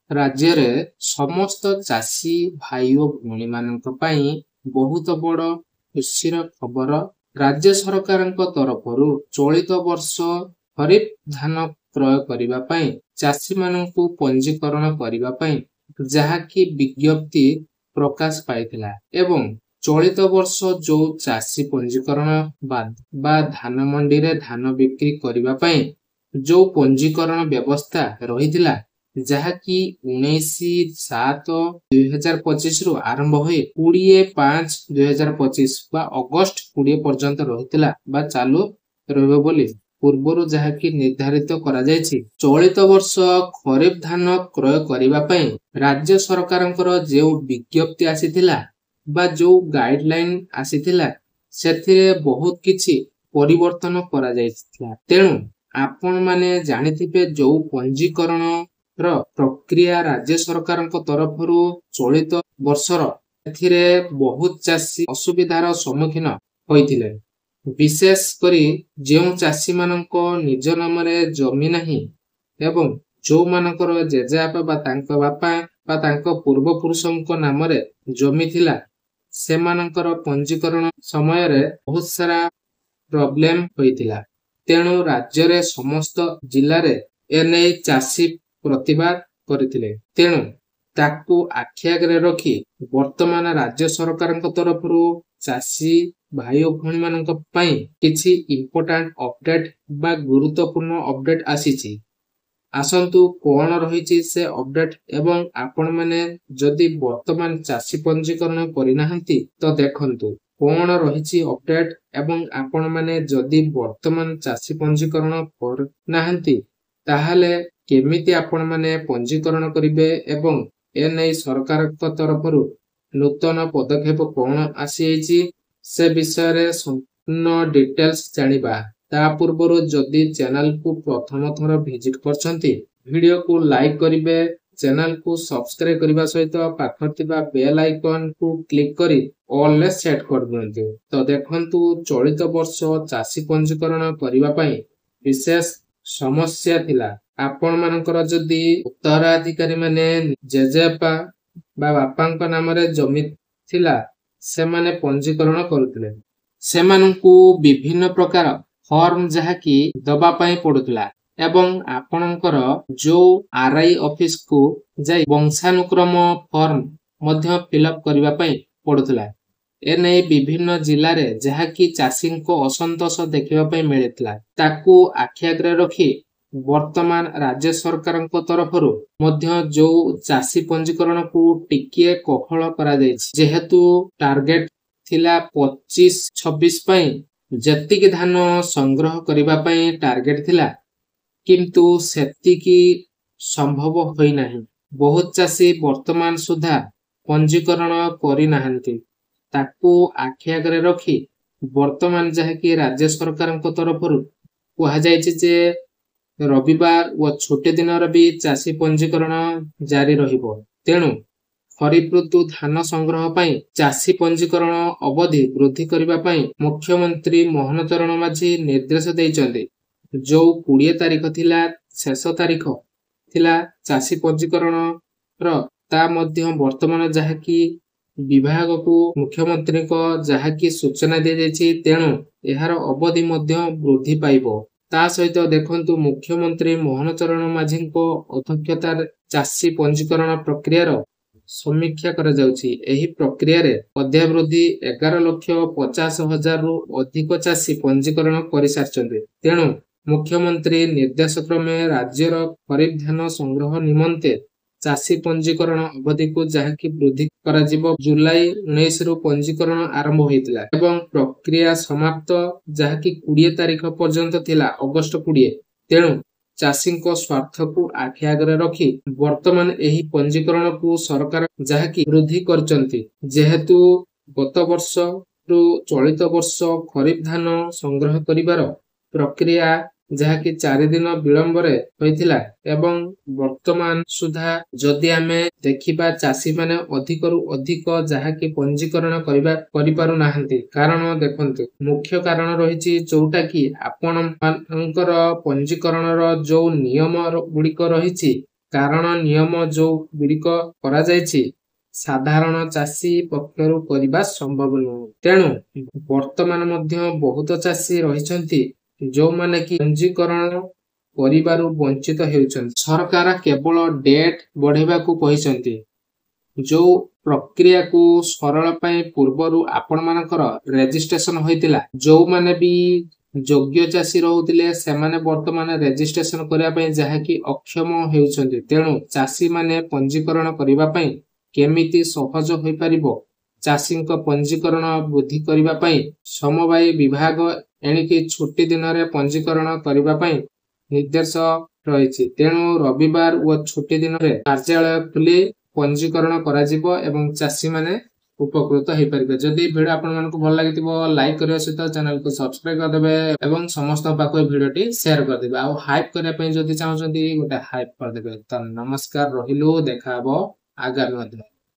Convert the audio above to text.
राज्य रे समस्त चाषी भाई और भौणी मानक पई बहुत बड़ खुशीर खबर। राज्य सरकारଙ୍କ तरफରୁ ଚଳିତ ବର୍ଷ ଖରିଫ ଧାନ କ୍ରୟ କରିବା ପାଇଁ ଚାଷୀ ମାନଙ୍କୁ ପଞ୍ଜୀକରଣ କରିବା ପାଇଁ ଯାହାକି ବିଜ୍ଞପ୍ତି ପ୍ରକାଶ ପାଇଥିଲା ଏବଂ ଚଳିତ ବର୍ଷ ଯୋଉ ଚାଷୀ ପଞ୍ଜୀକରଣ ବା ଧାନ ମଣ୍ଡିରେ ଧାନ ବିକ୍ରି କରିବା ପାଇଁ ଯୋଉ ପଞ୍ଜୀକରଣ ବ୍ୟବସ୍ଥା ରହିଥିଲା ଯାହାକି 19/7/2025 ରୁ ଆରମ୍ଭ ହୋଇ 20/5/2025 ବା ଅଗଷ୍ଟ 20 ପର୍ଯ୍ୟନ୍ତ ରହିଥିଲା ବା ଚାଲୁ ରହିବ ବୋଲି ପୂର୍ବରୁ ଯାହାକି ନିର୍ଦ୍ଧାରିତ କରାଯାଇଛି। ଚଳିତ ବର୍ଷ ଖରିଫ ଧାନ କ୍ରୟ କରିବା ପାଇଁ ରାଜ୍ୟ ସରକାରଙ୍କର ଯେଉଁ ବିଜ୍ଞପ୍ତି ଆସିଥିଲା ବା ଯୋଉ ଗାଇଡଲାଇନ ଆସିଥିଲା ସେଥିରେ ବହୁତ କିଛି ପରିବର୍ତ୍ତନ କରାଯାଇଥିଲା। ତେଣୁ ଆପଣ ମାନେ ଜାଣିଥିବେ ଯୋଉ ପଞ୍ଜୀକରଣ ପ୍ରକ୍ରିୟା ରାଜ୍ୟ ସରକାରଙ୍କ ତରଫରୁ ଚଳିତ ବର୍ଷର ଏଥିରେ ବହୁତ ଚାଷୀ ଅସୁବିଧାର ସମ୍ମୁଖୀନ ହୋଇଥିଲେ। ବିଶେଷ କରି ଯେଉଁ ଚାଷୀ ମାନଙ୍କ ନିଜ ନାମରେ ଜମି ନାହିଁ ଏବଂ ଯୋଉମାନଙ୍କର ଜେଜେବାପା ବା ତାଙ୍କ ବାପା ବା ତାଙ୍କ ପୂର୍ବପୁରୁଷଙ୍କ ନାମରେ ଜମି ଥିଲା ସେମାନଙ୍କର ପଞ୍ଜୀକରଣ ସମୟରେ ବହୁତ ସାରା ପ୍ରୋବ୍ଲେମ ହୋଇଥିଲା। ତେଣୁ ରାଜ୍ୟରେ ସମସ୍ତ ଜିଲ୍ଲାରେ ଏନେଇ ଚାଷୀ ପ୍ରତିବାଦ କରିଥିଲେ। ତେଣୁ ତାକୁ ଆଖି ଆଗରେ ରଖି ବର୍ତ୍ତମାନ ରାଜ୍ୟ ସରକାରଙ୍କ ତରଫରୁ ଚାଷୀ ଭାଇ ଓ ଭଉଣୀ ମାନଙ୍କ ପାଇଁ କିଛି ଇମ୍ପୋର୍ଟାଣ୍ଟ ଅପଡେଟ ବା ଗୁରୁତ୍ୱପୂର୍ଣ୍ଣ ଅପଡେଟ ଆସିଛି। ଆସନ୍ତୁ କଣ ରହିଛି ସେ ଅପଡେଟ ଏବଂ ଆପଣ ମାନେ ଯଦି ବର୍ତ୍ତମାନ ଚାଷୀ ପଞ୍ଜୀକରଣ କରିନାହାନ୍ତି ତ ଦେଖନ୍ତୁ କଣ ରହିଛି ଅପଡେଟ ଏବଂ ଆପଣ ମାନେ ଯଦି ବର୍ତ୍ତମାନ ଚାଷୀ ପଞ୍ଜୀକରଣ କରିନାହାନ୍ତି ତାହେଲେ କେମିତି ଆପଣ ମାନେ ପଞ୍ଜୀକରଣ କରିବେ ଏବଂ ଏନେଇ ସରକାରଙ୍କ ତରଫରୁ ନୂତନ ପଦକ୍ଷେପ କଣ ଆସିଯାଇଛି ସେ ବିଷୟରେ ସମ୍ପୂର୍ଣ୍ଣ ଡିଟେଲ୍ସ ଜାଣିବା। ତା ପୂର୍ବରୁ ଯଦି ଚ୍ୟାନେଲକୁ ପ୍ରଥମ ଥର ଭିଜିଟ କରିଛନ୍ତି ଭିଡିଓକୁ ଲାଇକ୍ କରିବେ, ଚ୍ୟାନେଲକୁ ସବସ୍କ୍ରାଇବ କରିବା ସହିତ ପାଖରେ ଥିବା ବେଲ ଆଇକନକୁ କ୍ଲିକ୍ କରି ଅଲରେ ସେଟ୍ କରିଦିଅନ୍ତୁ। ତ ଦେଖନ୍ତୁ ଚଳିତ ବର୍ଷ ଚାଷୀ ପଞ୍ଜୀକରଣ କରିବା ପାଇଁ ବିଶେଷ ସମସ୍ୟା ଥିଲା। ଆପଣ ମାନଙ୍କର ଯଦି ଉତ୍ତରାଧିକାରୀ ମାନେ ଜେଜେବାପା ବା ବାପାଙ୍କ ନାମରେ ଜମି ଥିଲା ସେମାନେ ପଞ୍ଜୀକରଣ କରୁଥିଲେ। ସେମାନଙ୍କୁ ବିଭିନ୍ନ ପ୍ରକାର ଫର୍ମ ଯାହାକି ଦବା ପାଇଁ ପଡୁଥିଲା ଏବଂ ଆପଣଙ୍କର ଯୋଉ ଆରଆଇ ଅଫିସକୁ ଯାଇ ବଂଶାନୁକ୍ରମ ଫର୍ମ ମଧ୍ୟ ଫିଲଅପ କରିବା ପାଇଁ ପଡୁଥିଲା। ଏନେଇ ବିଭିନ୍ନ ଜିଲ୍ଲାରେ ଯାହାକି ଚାଷୀଙ୍କ ଅସନ୍ତୋଷ ଦେଖିବା ପାଇଁ ମିଳିଥିଲା ତାକୁ ଆଖି ଆଗରେ ରଖି ବର୍ତ୍ତମାନ ରାଜ୍ୟ ସରକାରଙ୍କ ତରଫରୁ ମଧ୍ୟ ଯୋଉ ଚାଷୀ ପଞ୍ଜୀକରଣକୁ ଟିକିଏ କୋହଳ କରାଯାଇଛି। ଯେହେତୁ ଟାର୍ଗେଟ ଥିଲା 25-26 ପାଇଁ ଯେତିକି ଧାନ ସଂଗ୍ରହ କରିବା ପାଇଁ ଟାର୍ଗେଟ ଥିଲା କିନ୍ତୁ ସେତିକି ସମ୍ଭବ ହୋଇନାହିଁ। ବହୁତ ଚାଷୀ ବର୍ତ୍ତମାନ ସୁଦ୍ଧା ପଞ୍ଜୀକରଣ କରିନାହାନ୍ତି। ତାକୁ ଆଖି ଆଗରେ ରଖି ବର୍ତ୍ତମାନ ଯାହାକି ରାଜ୍ୟ ସରକାରଙ୍କ ତରଫରୁ କୁହାଯାଇଛି ଯେ ରବିବାର ଓ ଛୁଟି ଦିନରେ ବି ଚାଷୀ ପଞ୍ଜୀକରଣ ଜାରି ରହିବ। ତେଣୁ ଖରିଫ ଋତୁ ଧାନ ସଂଗ୍ରହ ପାଇଁ ଚାଷୀ ପଞ୍ଜୀକରଣ ଅବଧି ବୃଦ୍ଧି କରିବା ପାଇଁ ମୁଖ୍ୟମନ୍ତ୍ରୀ ମୋହନ ଚରଣ ମାଝୀ ନିର୍ଦ୍ଦେଶ ଦେଇଛନ୍ତି। ଯୋଉ 20 ତାରିଖ ଥିଲା ଶେଷ ତାରିଖ ଥିଲା ଚାଷୀ ପଞ୍ଜୀକରଣର ତା ମଧ୍ୟ ବର୍ତ୍ତମାନ ଯାହାକି ବିଭାଗକୁ ମୁଖ୍ୟମନ୍ତ୍ରୀଙ୍କ ଯାହାକି ସୂଚନା ଦିଆଯାଇଛି ତେଣୁ ଏହାର ଅବଧି ମଧ୍ୟ ବୃଦ୍ଧି ପାଇବ। ତା ସହିତ ଦେଖନ୍ତୁ ମୁଖ୍ୟମନ୍ତ୍ରୀ ମୋହନ ଚରଣ ମାଝୀଙ୍କ ଅଧ୍ୟକ୍ଷତାରେ ଚାଷୀ ପଞ୍ଜୀକରଣ ପ୍ରକ୍ରିୟାର ସମୀକ୍ଷା କରାଯାଉଛି। ଏହି ପ୍ରକ୍ରିୟାରେ ଅଧ୍ୟାବୃଦ୍ଧି 11,50,000ରୁ ଅଧିକ ଚାଷୀ ପଞ୍ଜୀକରଣ କରିସାରିଛନ୍ତି। ତେଣୁ ମୁଖ୍ୟମନ୍ତ୍ରୀ ନିର୍ଦ୍ଦେଶ କ୍ରମେ ରାଜ୍ୟର ଖରିଫ ଧାନ ସଂଗ୍ରହ ନିମନ୍ତେ ଚାଷୀ ପଞ୍ଜୀକରଣ ଅବଧିକୁ ଯାହାକି ବୃଦ୍ଧି କରାଯିବ। ଜୁଲାଇ 19ରୁ ପଞ୍ଜୀକରଣ ଆରମ୍ଭ ହୋଇଥିଲା ଏବଂ ପ୍ରକ୍ରିୟା ସମାପ୍ତ ଯାହାକି 20 ତାରିଖ ପର୍ଯ୍ୟନ୍ତ ଥିଲା ଅଗଷ୍ଟ 20। ତେଣୁ ଚାଷୀଙ୍କ ସ୍ୱାର୍ଥକୁ ଆଖି ଆଗରେ ରଖି ବର୍ତ୍ତମାନ ଏହି ପଞ୍ଜୀକରଣକୁ ସରକାର ଯାହାକି ବୃଦ୍ଧି କରିଛନ୍ତି। ଯେହେତୁ ଗତ ବର୍ଷରୁ ଚଳିତ ବର୍ଷ ଖରିଫ ଧାନ ସଂଗ୍ରହ କରିବାର ପ୍ରକ୍ରିୟା ଯାହାକି 4 ଦିନ ବିଳମ୍ବରେ ହୋଇଥିଲା ଏବଂ ବର୍ତ୍ତମାନ ସୁଦ୍ଧା ଯଦି ଆମେ ଦେଖିବା ଚାଷୀ ମାନେ ଅଧିକରୁ ଅଧିକ ଯାହାକି ପଞ୍ଜୀକରଣ କରିପାରୁନାହାନ୍ତି। କାରଣ ଦେଖନ୍ତୁ ମୁଖ୍ୟ କାରଣ ରହିଛି ଯୋଉଟା କି ଆପଣ ମାନଙ୍କର ପଞ୍ଜୀକରଣର ଯୋଉ ନିୟମ ଗୁଡିକ ରହିଛି କାରଣ ନିୟମ ଯୋଉ ଗୁଡ଼ିକ କରାଯାଇଛି ସାଧାରଣ ଚାଷୀ ପକ୍ଷରୁ କରିବା ସମ୍ଭବ ନୁହେଁ। ତେଣୁ ବର୍ତ୍ତମାନ ମଧ୍ୟ ବହୁତ ଚାଷୀ ରହିଛନ୍ତି ଯୋଉମାନେ କି ପଞ୍ଜୀକରଣ କରିବାରୁ ବଞ୍ଚିତ ହେଉଛନ୍ତି। ସରକାର କେବଳ ଡେଟ୍ ବଢେଇବାକୁ କହିଛନ୍ତି। ଯୋଉ ପ୍ରକ୍ରିୟାକୁ ସରଳ ପାଇଁ ପୂର୍ବରୁ ଆପଣମାନଙ୍କର ରେଜିଷ୍ଟ୍ରେସନ ହୋଇଥିଲା, ଯୋଉମାନେ ବି ଯୋଗ୍ୟ ଚାଷୀ ରହୁଥିଲେ ସେମାନେ ବର୍ତ୍ତମାନ ରେଜିଷ୍ଟ୍ରେସନ କରିବା ପାଇଁ ଯାହାକି ଅକ୍ଷମ ହେଉଛନ୍ତି। ତେଣୁ ଚାଷୀମାନେ ପଞ୍ଜୀକରଣ କରିବା ପାଇଁ କେମିତି ସହଜ ହୋଇପାରିବ, ଚାଷୀଙ୍କ ପଞ୍ଜୀକରଣ ବୃଦ୍ଧି କରିବା ପାଇଁ ସମବାୟ ବିଭାଗ ଏଣିକି ଛୁଟି ଦିନରେ ପଞ୍ଜୀକରଣ କରିବା ପାଇଁ ନିର୍ଦ୍ଦେଶ ରହିଛି। ତେଣୁ ରବିବାର ଓ ଛୁଟି ଦିନରେ କାର୍ଯ୍ୟାଳୟ ଖୋଲି ପଞ୍ଜୀକରଣ କରାଯିବ ଏବଂ ଚାଷୀମାନେ ଉପକୃତ ହେଇପାରିବେ। ଯଦି ଭିଡିଓ ଆପଣମାନଙ୍କୁ ଭଲ ଲାଗିଥିବ ଲାଇକ୍ କରିବା ସହିତ ଚ୍ୟାନେଲକୁ ସବସ୍କ୍ରାଇବ କରିଦେବେ ଏବଂ ସମସ୍ତଙ୍କ ପାଖକୁ ଏ ଭିଡିଓଟି ସେୟାର କରିଦେବେ। ଆଉ ହାଇପ୍ କରିବା ପାଇଁ ଯଦି ଚାହୁଁଛନ୍ତି ଗୋଟେ ହାଇପ୍ କରିଦେବେ। ତ ନମସ୍କାର, ରହିଲୁ, ଦେଖା ହବ ଆଗାମୀ ମଧ୍ୟ।